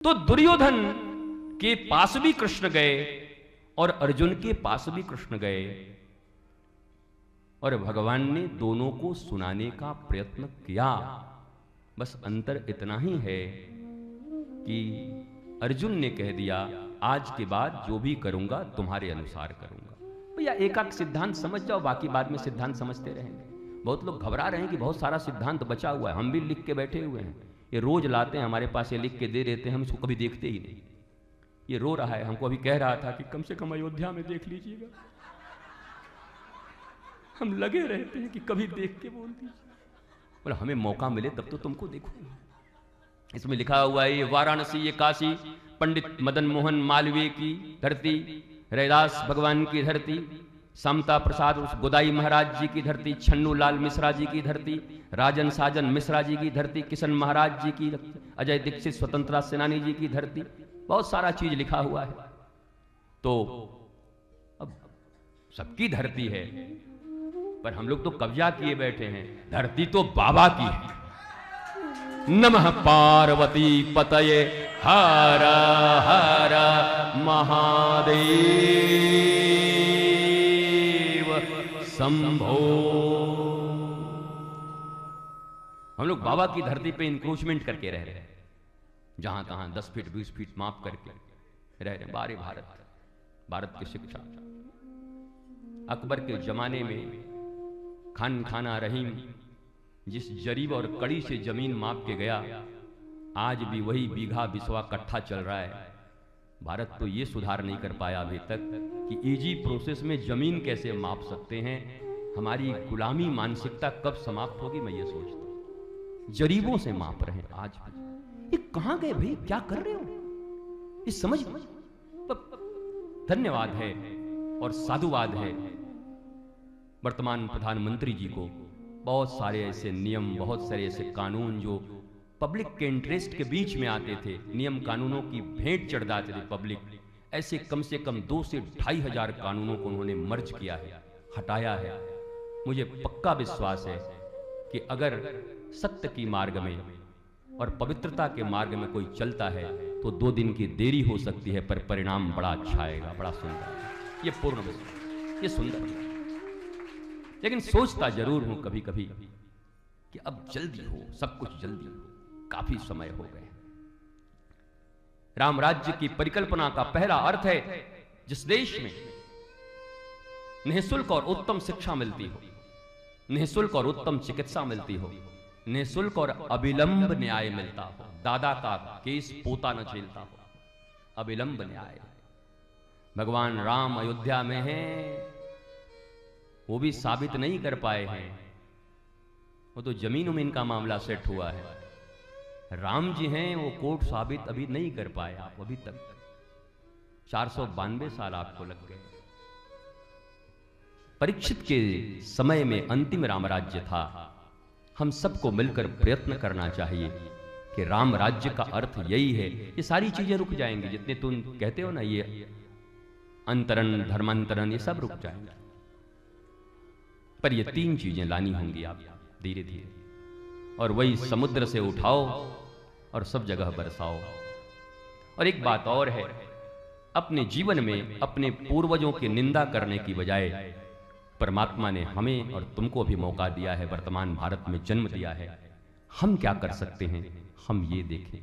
तो दुर्योधन के पास भी कृष्ण गए और अर्जुन के पास भी कृष्ण गए और भगवान ने दोनों को सुनाने का प्रयत्न किया। बस अंतर इतना ही है कि अर्जुन ने कह दिया आज के बाद जो भी करूंगा तुम्हारे अनुसार करूंगा। भैया एक आध सिद्धांत समझ जाओ, बाकी बाद में सिद्धांत समझते रहेंगे। बहुत लोग घबरा रहे हैं कि बहुत सारा सिद्धांत बचा हुआ है, हम भी लिख के बैठे हुए हैं। ये रोज लाते हैं हमारे पास, ये लिख के दे देते हैं, हम इसको कभी देखते ही नहीं। ये रो रहा है, हमको अभी कह रहा था कि कम से कम अयोध्या में देख लीजिएगा। हम लगे रहते हैं कि कभी देख के बोल दीजिए, बोला हमें मौका मिले तब तो तुमको देखो। इसमें लिखा हुआ है ये वाराणसी, ये काशी, पंडित मदन मोहन मालवीय की धरती, रैदास भगवान की धरती, समता प्रसाद गोदाई महाराज जी की धरती, छन्नू लाल मिश्रा जी की धरती, राजन साजन मिश्रा जी की धरती, किशन महाराज जी की, अजय दीक्षित स्वतंत्रता सेनानी जी की धरती, बहुत सारा चीज लिखा हुआ है। तो अब सबकी धरती है, पर हम लोग तो कब्जा किए बैठे हैं, धरती तो बाबा की है। नमः पार्वती पतये हर हर महादेव शंभो। हम लोग बाबा की धरती पे इंक्रोचमेंट करके रह रहे हैं, जहां तहां 10 फीट 20 फीट माप करके रह रहे हैं। बारे भारत की शिक्षा। अकबर के जमाने में खान खाना रहीम जिस जरीब और कड़ी से जमीन माप के गया, आज भी वही बीघा बिस्वा कट्ठा चल रहा है। भारत तो ये सुधार नहीं कर पाया अभी तक कि इजी प्रोसेस में जमीन कैसे माप सकते हैं। हमारी गुलामी मानसिकता कब समाप्त होगी, मैं ये सोचता हूं। जरीबों से माप रहे हैं आज भी। ये कहां गए भाई, क्या कर रहे हो, ये समझ। धन्यवाद है और साधुवाद है वर्तमान प्रधानमंत्री जी को। बहुत सारे ऐसे नियम, बहुत सारे ऐसे कानून जो पब्लिक के इंटरेस्ट के बीच में आते थे, नियम कानूनों की भेंट चढ़ जाते थे पब्लिक, ऐसे कम से कम 2 से 2.5 हजार कानूनों को उन्होंने मर्ज किया है, हटाया है। मुझे पक्का विश्वास है कि अगर सत्य की मार्ग में और पवित्रता के मार्ग में कोई चलता है तो 2 दिन की देरी हो सकती है, पर परिणाम बड़ा अच्छा आएगा, बड़ा सुंदर। ये पूर्ण विश्वास, ये सुंदर है। लेकिन सोचता जरूर हूं कभी कभी कि अब जल्दी हो, सब कुछ जल्दी हो, काफी समय हो गए। राम राज्य की परिकल्पना का पहला अर्थ है जिस देश में निःशुल्क और उत्तम शिक्षा मिलती हो, निःशुल्क और उत्तम चिकित्सा मिलती हो, निःशुल्क और अविलंब न्याय मिलता हो, दादा का केस पोता न झेलता हो, अविलंब न्याय। भगवान राम अयोध्या में हैं, वो भी साबित नहीं कर पाए हैं, वो तो जमीन उमीन का मामला सेट हुआ है। राम जी हैं, वो कोर्ट साबित अभी नहीं कर पाए आप अभी तक। 492 साल आपको लग गए। परीक्षित के समय में अंतिम राम राज्य था। हम सबको मिलकर प्रयत्न करना चाहिए कि राम राज्य का अर्थ यही है। ये सारी चीजें रुक जाएंगी, जितने तुम कहते हो ना, ये अंतरण धर्मांतरण, ये सब रुक जाएंगे, पर ये 3 चीजें लानी होंगी आप धीरे धीरे। और वही समुद्र से उठाओ और सब जगह बरसाओ। और एक बात और है, अपने जीवन में अपने पूर्वजों की निंदा करने की बजाय परमात्मा ने हमें और तुमको भी मौका दिया है, वर्तमान भारत में जन्म दिया है। हम क्या कर सकते हैं, हम ये देखें।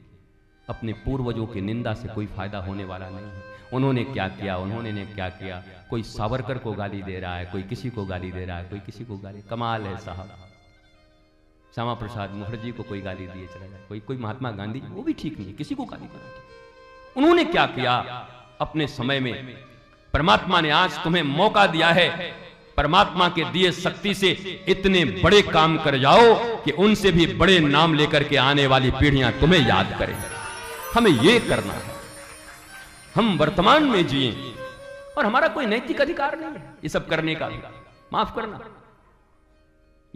अपने पूर्वजों की निंदा से कोई फायदा होने वाला नहीं है। उन्होंने क्या किया, उन्होंने ने क्या किया। कोई सावरकर को गाली दे रहा है, कोई किसी को गाली दे रहा है, कोई किसी को गाली। कमाल है साहब, श्यामा प्रसाद मुखर्जी को कोई गाली दिए चला जाए, कोई महात्मा गांधी, वो भी ठीक नहीं, किसी को गाली देना ठीक। उन्होंने क्या किया अपने समय में। परमात्मा ने आज तुम्हें मौका दिया है, परमात्मा के दिए शक्ति से इतने बड़े काम कर जाओ कि उनसे भी बड़े नाम लेकर के आने वाली पीढ़ियां तुम्हें याद करें। हमें यह करना है, हम वर्तमान में जिए, और हमारा कोई नैतिक अधिकार नहीं है ये सब करने का भी। माफ करना,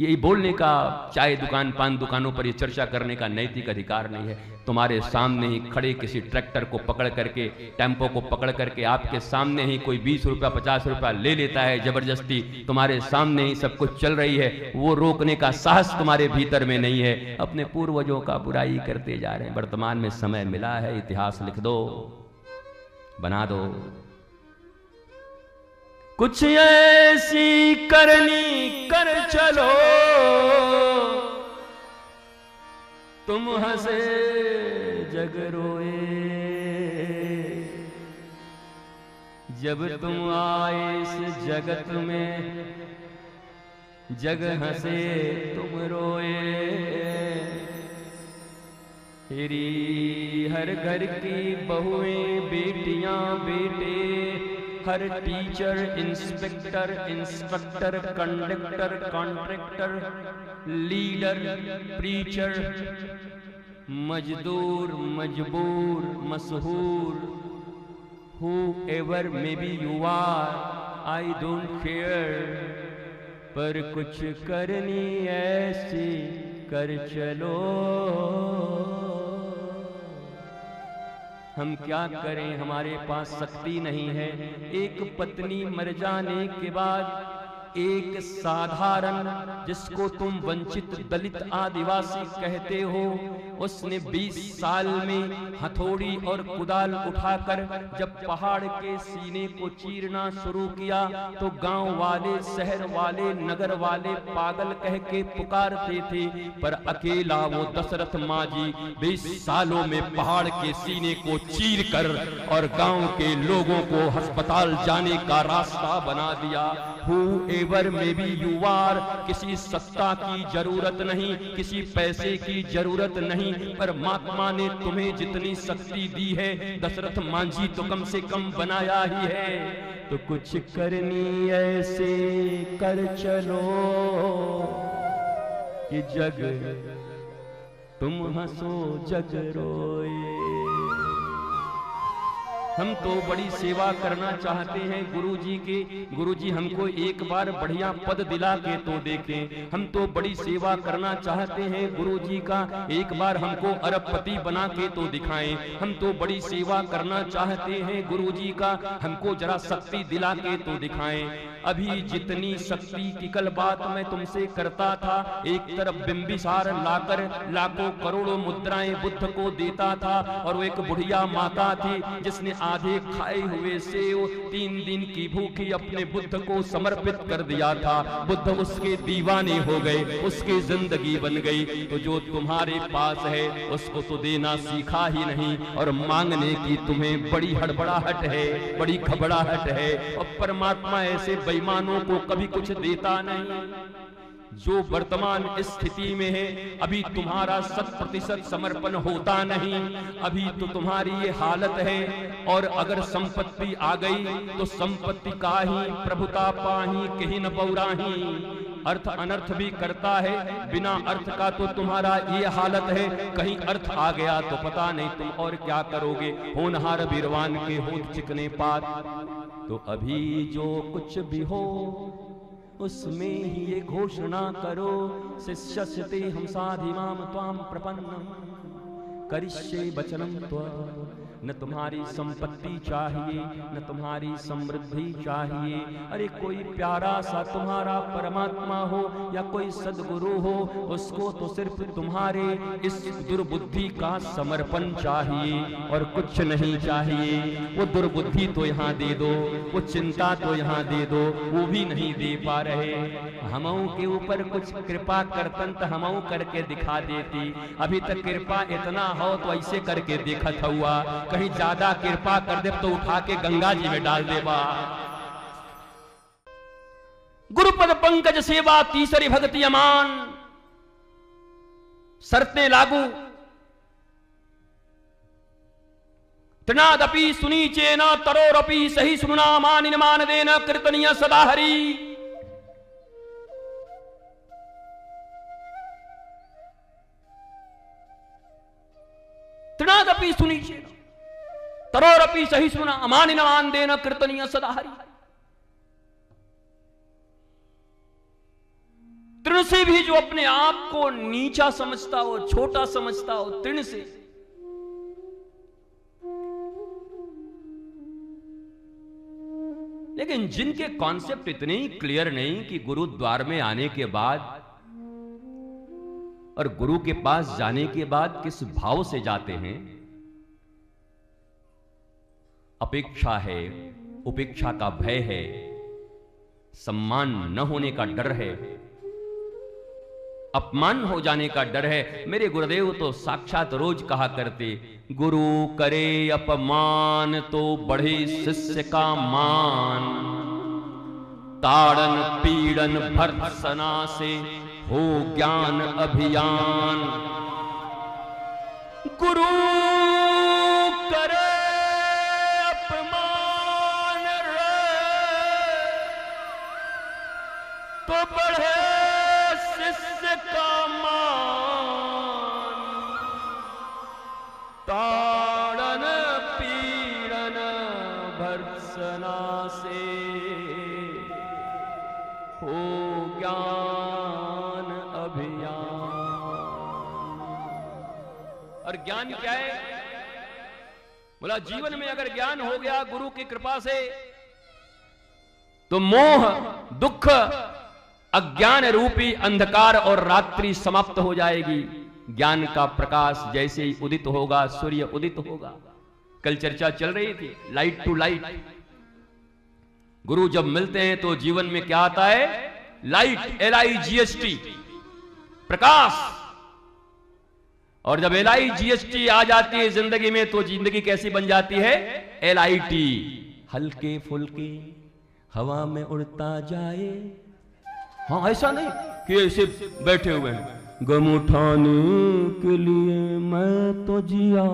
ये बोलने का, चाय दुकान पान दुकानों पर ये चर्चा करने का नैतिक अधिकार नहीं है। तुम्हारे सामने ही खड़े किसी ट्रैक्टर को पकड़ करके, टेम्पो को पकड़ करके आपके सामने ही कोई 20 रुपया 50 रुपया ले लेता है जबरदस्ती, तुम्हारे सामने ही सब कुछ चल रही है, वो रोकने का साहस तुम्हारे भीतर में नहीं है। अपने पूर्वजों का बुराई करते जा रहे हैं। वर्तमान में समय मिला है, इतिहास लिख दो, बना दो। कुछ ऐसी करनी कर चलो, तुम हंसे जग रोए, जब तुम आए इस जगत में, जग हंसे तुम रोए। तेरी हर घर की बहुएं बेटियां बेटे, हर teacher inspector instructor conductor contractor leader preacher, मजदूर मजबूर मशहूर, whoever maybe you are, I don't care, पर कुछ करनी ऐसी कर चलो। हम क्या करें, हमारे पास शक्ति नहीं है। एक पत्नी मर जाने के बाद एक साधारण, जिसको तुम वंचित दलित आदिवासी कहते हो, उसने 20 साल में हथौड़ी और कुदाल उठाकर जब पहाड़ के सीने को चीरना शुरू किया तो गांव वाले, शहर वाले, नगर वाले पागल कह के पुकारते थे, पर अकेला वो दशरथ मांझी 20 सालों में पहाड़ के सीने को चीर कर और गांव के लोगों को अस्पताल जाने का रास्ता बना दिया। Whoever maybe you are, किसी सत्ता की जरूरत नहीं, किसी पैसे की जरूरत नहीं, पर महात्मा ने तुम्हें जितनी शक्ति दी है, दशरथ मांझी तो कम से कम बनाया ही है। तो कुछ करनी ऐसे कर चलो कि जग तुम हंसो जग रोए। हम तो बड़ी सेवा करना चाहते हैं गुरुजी के। गुरुजी हमको एक बार बढ़िया पद दिला के तो देखें। हम तो बड़ी सेवा करना चाहते हैं गुरुजी का, एक बार हमको अरबपति बना के तो दिखाएं। हम तो बड़ी सेवा करना चाहते हैं गुरुजी का, हमको जरा शक्ति दिला के तो दिखाएं। अभी जितनी शक्ति की कल बात मैं तुमसे करता था, एक तरफ बिंबिसार लाकर लाखों करोड़ों मुद्राएं बुद्ध को देता था, और वो एक बुढ़िया माता थी जिसने आधे खाए हुए सेव 3 दिन की भूखी अपने बुद्ध को समर्पित कर दिया था। बुद्ध उसके दीवाने हो गए, उसकी जिंदगी बन गई। तो जो तुम्हारे पास है उसको तो देना सीखा ही नहीं, और मांगने की तुम्हें बड़ी हड़बड़ाहट है, बड़ी घबराहट है। और परमात्मा ऐसे बेईमानों को कभी कुछ देता नहीं। जो वर्तमान स्थिति में है, अभी तुम्हारा 100% समर्पण होता नहीं, अभी तो तुम्हारी ये हालत है। और अगर संपत्ति आ गई तो संपत्ति का ही प्रभुता पाही कहीं न पौराही। अर्थ अनर्थ भी करता है, बिना अर्थ का तो तुम्हारा ये हालत है। कहीं अर्थ आ गया तो पता नहीं तुम और क्या करोगे। होनहार बीरवान के होठ चिकने पात। तो अभी जो कुछ भी हो उसमें ही ये घोषणा करो, शिष्यस्ते हम साधिमाम त्वाम प्रपन्नम करिष्ये वचनम त्वम्। न तुम्हारी संपत्ति चाहिए, न तुम्हारी समृद्धि चाहिए। अरे कोई प्यारा सा तुम्हारा परमात्मा हो या कोई सदगुरु हो, उसको तो सिर्फ तुम्हारे इस दुर्बुद्धि का समर्पण चाहिए और कुछ नहीं चाहिए। वो दुर्बुद्धि तो यहाँ दे दो, वो चिंता तो यहाँ दे दो, वो भी नहीं दे पा रहे। हमऊ के ऊपर कुछ कृपा करतन तो हमऊ करके दिखा देती। अभी तक कृपा इतना हो तो ऐसे करके देखत हुआ, कहीं ज्यादा कृपा कर दे तो उठा के गंगा जी में डाल देवा। गुरुपद पंकज सेवा तीसरी भक्ति अमान। शर्तें लागू। तृणादपि सुनीचेन तरोरपि सही सुना मानिन मान देन कीर्तनीय सदा हरि। तृणादपि सुनीचेन तरोरपि सही सुना अमानि मान देन कीर्तनीय सदा हरि। तृण से भी जो अपने आप को नीचा समझता हो, छोटा समझता हो, तृण से, लेकिन जिनके कॉन्सेप्ट इतने ही क्लियर नहीं कि गुरुद्वार में आने के बाद और गुरु के पास जाने के बाद किस भाव से जाते हैं, अपेक्षा है, उपेक्षा का भय है, सम्मान न होने का डर है, अपमान हो जाने का डर है। मेरे गुरुदेव तो साक्षात रोज कहा करते, गुरु करे अपमान तो बढ़े शिष्य का मान, ताड़न पीड़न भर्त्सना से हो ज्ञान अभियान। गुरु करे अपमान रे तो बढ़े शिष्य का मान, ताड़न पीड़न भर्त्सना से हो ज्ञान अभियान। और ज्ञान क्या है? बोला जीवन में अगर ज्ञान हो गया गुरु की कृपा से तो मोह, दुख, अज्ञान रूपी अंधकार और रात्रि समाप्त हो जाएगी। ज्ञान का प्रकाश जैसे ही उदित होगा, सूर्य उदित होगा। कल चर्चा चल रही थी लाइट टू लाइट। गुरु जब मिलते हैं तो जीवन में क्या आता है? लाइट, LIGHT, प्रकाश। और जब LIGHT आ जाती है जिंदगी में तो जिंदगी कैसी बन जाती है? LIT, हल्के फुल्के हवा में उड़ता जाए। हाँ, ऐसा नहीं कि ऐसे बैठे हुए हैं। गम उठाने के लिए मैं तो जिया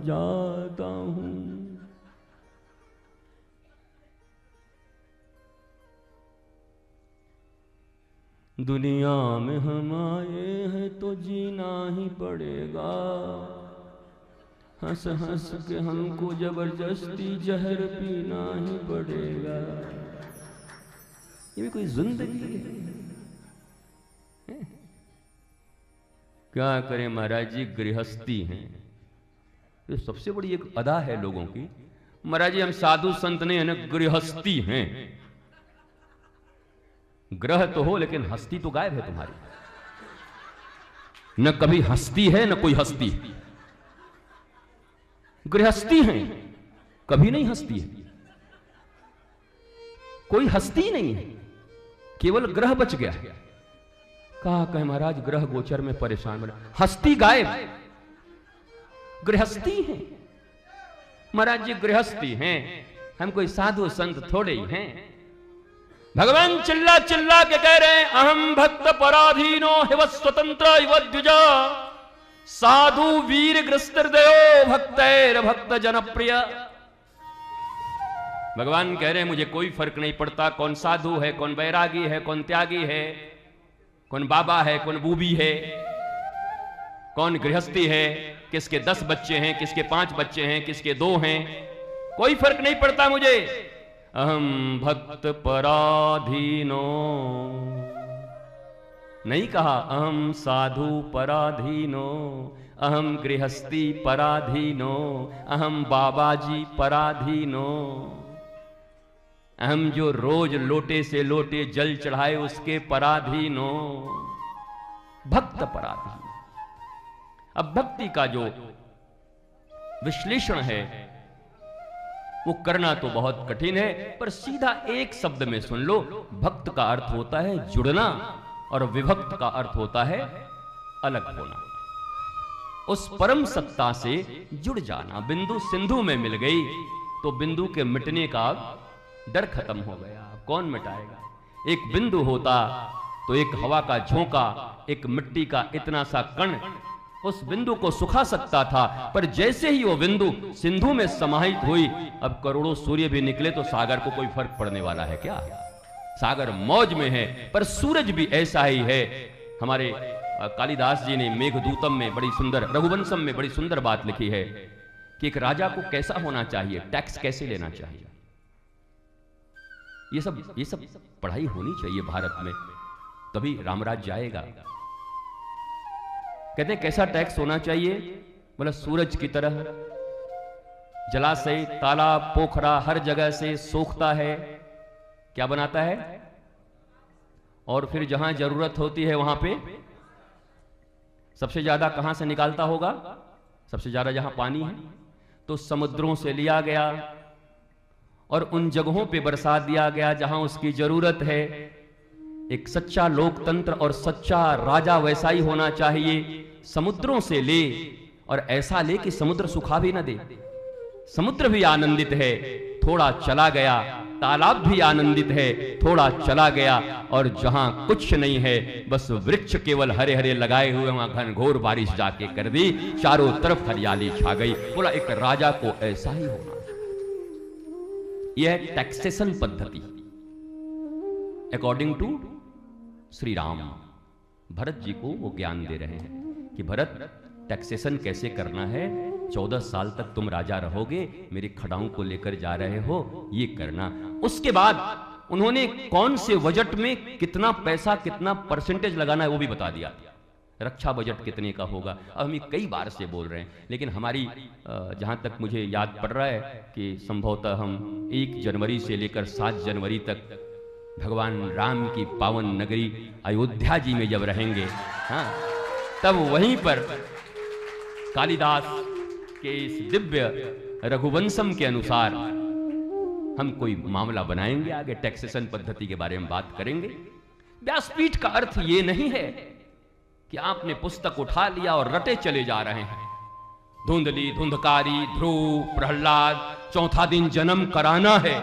जाता हूं। दुनिया में हम आए हैं तो जीना ही पड़ेगा। हंस हंस के हमको जबरदस्ती जहर पीना ही पड़ेगा। ये भी कोई जिंदगी है? क्या करें महाराज जी, गृहस्थी हैं। ये सबसे बड़ी एक अदा है लोगों की। महाराज जी हम साधु संत नहीं है ना, गृहस्थी हैं। ग्रह तो हो लेकिन हस्ती तो गायब है तुम्हारी। न कभी हस्ती है न कोई हस्ती। गृहस्थी हैं, कभी नहीं हस्ती है, कोई हस्ती नहीं है, केवल ग्रह बच गया। कहा कहे महाराज ग्रह गोचर में परेशान बना, हस्ती गायब, गृहस्थी है। महाराज जी गृहस्थी हैं, हम कोई साधु संत थोड़े ही हैं। भगवान चिल्ला चिल्ला के कह रहे हैं, अहम भक्त पराधीनो हिव स्वतंत्र इव द्विजा, साधु वीर ग्रस्तर्दयो भक्तैर भक्त जनप्रिय। भगवान कह रहे हैं मुझे कोई फर्क नहीं पड़ता कौन साधु है, कौन बैरागी है, कौन त्यागी है, कौन बाबा है, कौन बूबी है, कौन गृहस्थी है, किसके 10 बच्चे हैं, किसके 5 बच्चे हैं, किसके 2 हैं, कोई फर्क नहीं पड़ता मुझे। अहम भक्त पराधीनो, नहीं कहा अहम साधु पराधीनो, अहम गृहस्थी पराधीनो, अहम बाबाजी पराधीनो। हम जो रोज लोटे से लोटे जल चढ़ाए उसके पराधीनो, भक्त पराधीन। अब भक्ति का जो विश्लेषण है वो करना तो बहुत कठिन है, पर सीधा एक शब्द में सुन लो। भक्त का अर्थ होता है जुड़ना और विभक्त का अर्थ होता है अलग होना। उस परम सत्ता से जुड़ जाना। बिंदु सिंधु में मिल गई तो बिंदु के मिटने का डर खत्म हो गया। कौन मिटाएगा? एक बिंदु होता तो एक हवा का झोंका, एक मिट्टी का इतना सा कण उस बिंदु को सुखा सकता था, पर जैसे ही वो बिंदु सिंधु में समाहित हुई, अब करोड़ों सूर्य भी निकले तो सागर को कोई फर्क पड़ने वाला है क्या? सागर मौज में है, पर सूरज भी ऐसा ही है। हमारे कालिदास जी ने मेघदूतम में बड़ी सुंदर, रघुवंशम में बड़ी सुंदर बात लिखी है कि एक राजा को कैसा होना चाहिए, टैक्स कैसे लेना चाहिए। ये सब पढ़ाई होनी चाहिए भारत में। तभी रामराज्य आएगा। कहते हैं कैसा टैक्स होना चाहिए? बोला सूरज की तरह, जलाशय, तालाब, पोखरा हर जगह से सोखता है, क्या बनाता है, और फिर जहां जरूरत होती है वहां पे सबसे ज्यादा कहां से निकालता होगा? सबसे ज्यादा जहां पानी है तो समुद्रों से लिया गया और उन जगहों पे बरसा दिया गया जहां उसकी जरूरत है। एक सच्चा लोकतंत्र और सच्चा राजा वैसा ही होना चाहिए, समुद्रों से ले और ऐसा ले कि समुद्र सुखा भी न दे। समुद्र भी आनंदित है, थोड़ा चला गया, तालाब भी आनंदित है, थोड़ा चला गया, और जहां कुछ नहीं है बस वृक्ष केवल हरे हरे लगाए हुए, वहां घनघोर बारिश जाके कर दी, चारों तरफ हरियाली छा गई। बोला एक राजा को ऐसा ही होना। यह टैक्सेशन पद्धति अकॉर्डिंग टू श्री राम। भरत जी को वो ज्ञान दे रहे हैं कि भरत टैक्सेशन कैसे करना है, 14 साल तक तुम राजा रहोगे, मेरे खड़ाओं को लेकर जा रहे हो, ये करना। उसके बाद उन्होंने कौन से बजट में कितना पैसा, कितना परसेंटेज लगाना है वो भी बता दिया। रक्षा बजट कितने का होगा, अब हम ये कई बार से बोल रहे हैं, लेकिन हमारी जहां तक मुझे याद पड़ रहा है कि संभवतः हम 1 जनवरी से लेकर 7 जनवरी तक भगवान राम की पावन नगरी अयोध्या जी में जब रहेंगे, हाँ, तब वहीं पर कालिदास के इस दिव्य रघुवंशम के अनुसार हम कोई मामला बनाएंगे, आगे टैक्सेशन पद्धति के बारे में बात करेंगे। व्यासपीठ का अर्थ ये नहीं है कि आपने पुस्तक उठा लिया और रटे चले जा रहे हैं। धुंधली, धुंधकारी, ध्रुव, प्रहलाद, चौथा दिन जन्म कराना है,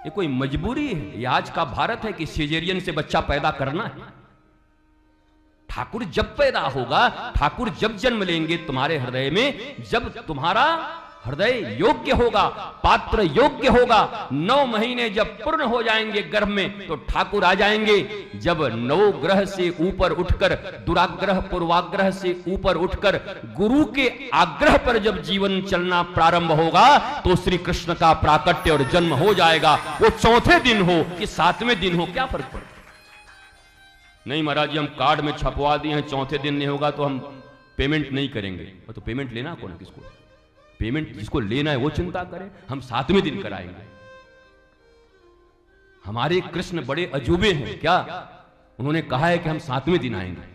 ये कोई मजबूरी है? ये आज का भारत है कि सिजेरियन से बच्चा पैदा करना है? ठाकुर जब पैदा होगा, ठाकुर जब जन्म लेंगे तुम्हारे हृदय में, जब तुम्हारा हृदय योग्य होगा, पात्र योग्य होगा, 9 महीने जब पूर्ण हो जाएंगे गर्भ में, तो ठाकुर आ जाएंगे। जब 9 ग्रह से ऊपर उठकर, दुराग्रह पूर्वाग्रह से ऊपर उठकर गुरु के आग्रह पर जब जीवन चलना प्रारंभ होगा, तो श्री कृष्ण का प्राकट्य और जन्म हो जाएगा। वो चौथे दिन हो कि 7वें दिन हो, क्या फर्क पड़ता? नहीं महाराज जी, हम कार्ड में छपवा दिए हैं, चौथे दिन नहीं होगा तो हम पेमेंट नहीं करेंगे। तो पेमेंट लेना कौन है? किसको पेमेंट? जिसको लेना है वो चिंता करे, हम 7वें दिन कराएंगे। हमारे कृष्ण बड़े अजूबे हैं क्या? उन्होंने कहा है कि हम 7वें दिन आएंगे।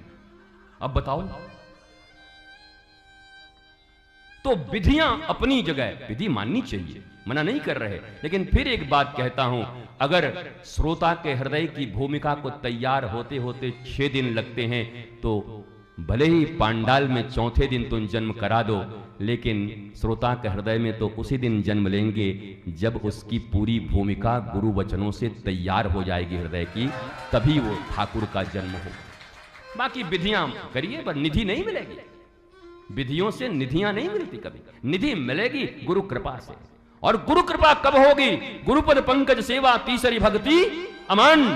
अब बताओ, तो विधियां अपनी जगह, विधि माननी चाहिए, मना नहीं कर रहे, लेकिन फिर एक बात कहता हूं, अगर श्रोता के हृदय की भूमिका को तैयार होते होते 6 दिन लगते हैं, तो भले ही पांडाल में चौथे दिन तुम जन्म करा दो, लेकिन श्रोता के हृदय में तो उसी दिन जन्म लेंगे जब उसकी पूरी भूमिका गुरु वचनों से तैयार हो जाएगी हृदय की, तभी वो ठाकुर का जन्म होगा। बाकी विधियां करिए पर निधि नहीं मिलेगी। विधियों से निधियां नहीं मिलती कभी, निधि मिलेगी गुरु कृपा से। और गुरु कृपा कब होगी? गुरुपद पंकज सेवा तीसरी भक्ति अमन।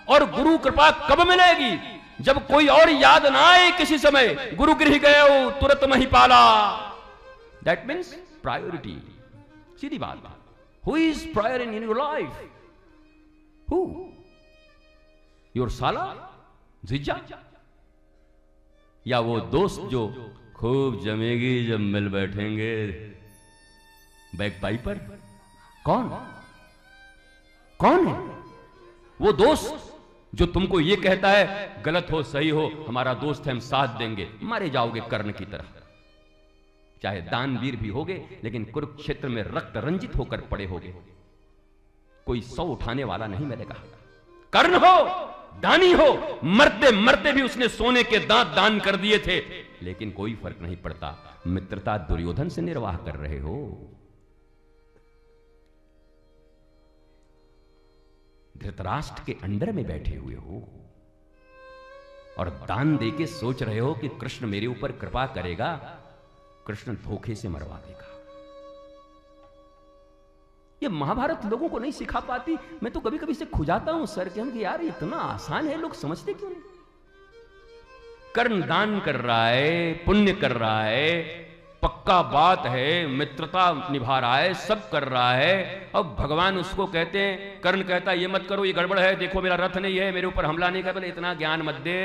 और गुरु कृपा कब मिलेगी? जब कोई और याद ना आए किसी समय, गुरु गृह गए हो तुरंत मही पाला। That means priority. सीधी बात। Who is prior in your life? Who? Your साला, जीजा, या वो दोस्त जो खूब जमेगी जब मिल बैठेंगे बैक पाइपर? कौन कौन है वो दोस्त जो तुमको ये कहता है गलत हो सही हो हमारा दोस्त है, हम साथ देंगे? मारे जाओगे कर्ण की तरह। चाहे दानवीर भी होगे, लेकिन कुरुक्षेत्र में रक्त रंजित होकर पड़े होगे, कोई 100 उठाने वाला नहीं मिलेगा। कर्ण हो, दानी हो, मरते मरते भी उसने सोने के दांत दान कर दिए थे, लेकिन कोई फर्क नहीं पड़ता। मित्रता दुर्योधन से निर्वाह कर रहे हो, धृतराष्ट्र के अंडर में बैठे हुए हो, और दान देके सोच रहे हो कि कृष्ण मेरे ऊपर कृपा करेगा, कृष्ण धोखे से मरवा देगा। ये महाभारत लोगों को नहीं सिखा पाती। मैं तो कभी कभी से खुजाता हूं सर कि हम कि यार इतना आसान है, लोग समझते क्यों नहीं? कर्ण दान कर रहा है, पुण्य कर रहा है, पक्का बात है, मित्रता निभा रहा है, सब कर रहा है। अब भगवान उसको कहते हैं, कर्ण कहता है ये मत करो, ये गड़बड़ है, देखो मेरा रथ नहीं है, मेरे ऊपर हमला नहीं कर। बोले इतना ज्ञान मत दे।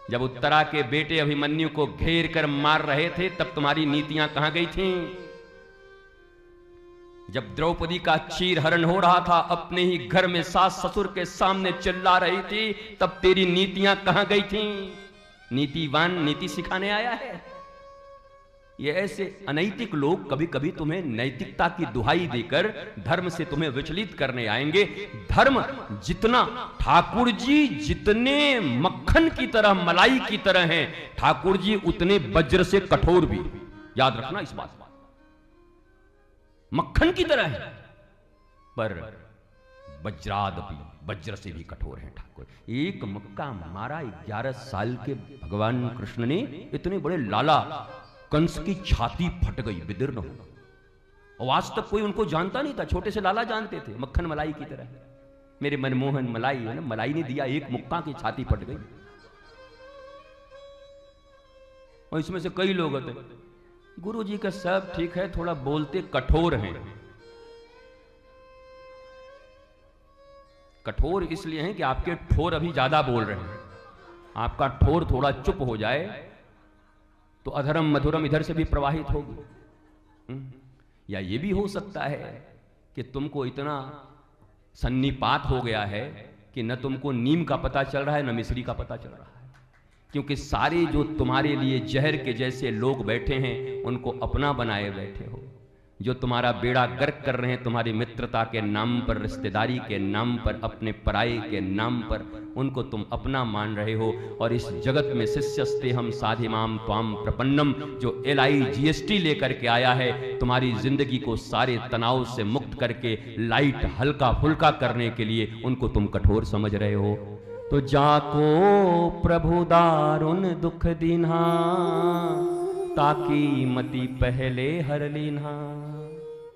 जब उत्तरा के बेटे अभिमन्यु को घेर कर मार रहे थे तब तुम्हारी नीतियां कहां गई थीं? जब द्रौपदी का चीर हरण हो रहा था, अपने ही घर में सास ससुर के सामने चिल्ला रही थी, तब तेरी नीतियां कहां गई थीं? नीतिवान नीति सिखाने आया है। ये ऐसे अनैतिक लोग कभी कभी तुम्हें नैतिकता की दुहाई देकर धर्म से तुम्हें विचलित करने आएंगे। धर्म जितना, ठाकुर जी जितने मक्खन की तरह, मलाई की तरह हैं, ठाकुर जी उतने वज्र से कठोर भी। याद रखना इस बात। मक्खन की तरह है पर वज्रादपि, वज्र से भी कठोर है ठाकुर। एक मुक्का मारा 11 साल के भगवान कृष्ण ने, इतने बड़े लाला, कंस की छाती फट गई, विदीर्ण हो। और आज तक कोई उनको जानता नहीं था, छोटे से लाला जानते थे, मक्खन मलाई की तरह। मेरे मनमोहन मलाई है ना, मलाई ने दिया एक मुक्का की छाती फट गई। और इसमें से कई लोग होते, गुरु जी का सब ठीक है, थोड़ा बोलते कठोर हैं। कठोर इसलिए हैं कि आपके ठोर अभी ज्यादा बोल रहे हैं। आपका ठोर थोड़ा चुप हो जाए तो अधरम मधुरम इधर से भी प्रवाहित होगी। या ये भी हो सकता है कि तुमको इतना सन्निपात हो गया है कि न तुमको नीम का पता चल रहा है न मिश्री का पता चल रहा है। क्योंकि सारे जो तुम्हारे लिए जहर के जैसे लोग बैठे हैं उनको अपना बनाए बैठे हो। जो तुम्हारा बेड़ा गर्क कर रहे हैं तुम्हारी मित्रता के नाम पर, रिश्तेदारी के नाम पर, अपने पराये के नाम पर, उनको तुम अपना मान रहे हो। और इस जगत में शिष्यस्ते हम साधिमाम त्वाम प्रपन्नम, जो LIGST लेकर के आया है तुम्हारी जिंदगी को सारे तनाव से मुक्त करके लाइट हल्का फुल्का करने के लिए, उनको तुम कठोर समझ रहे हो। तो जाको प्रभु दारुण दुख दीन्हा, ताकि मति पहले हर लीन्हा।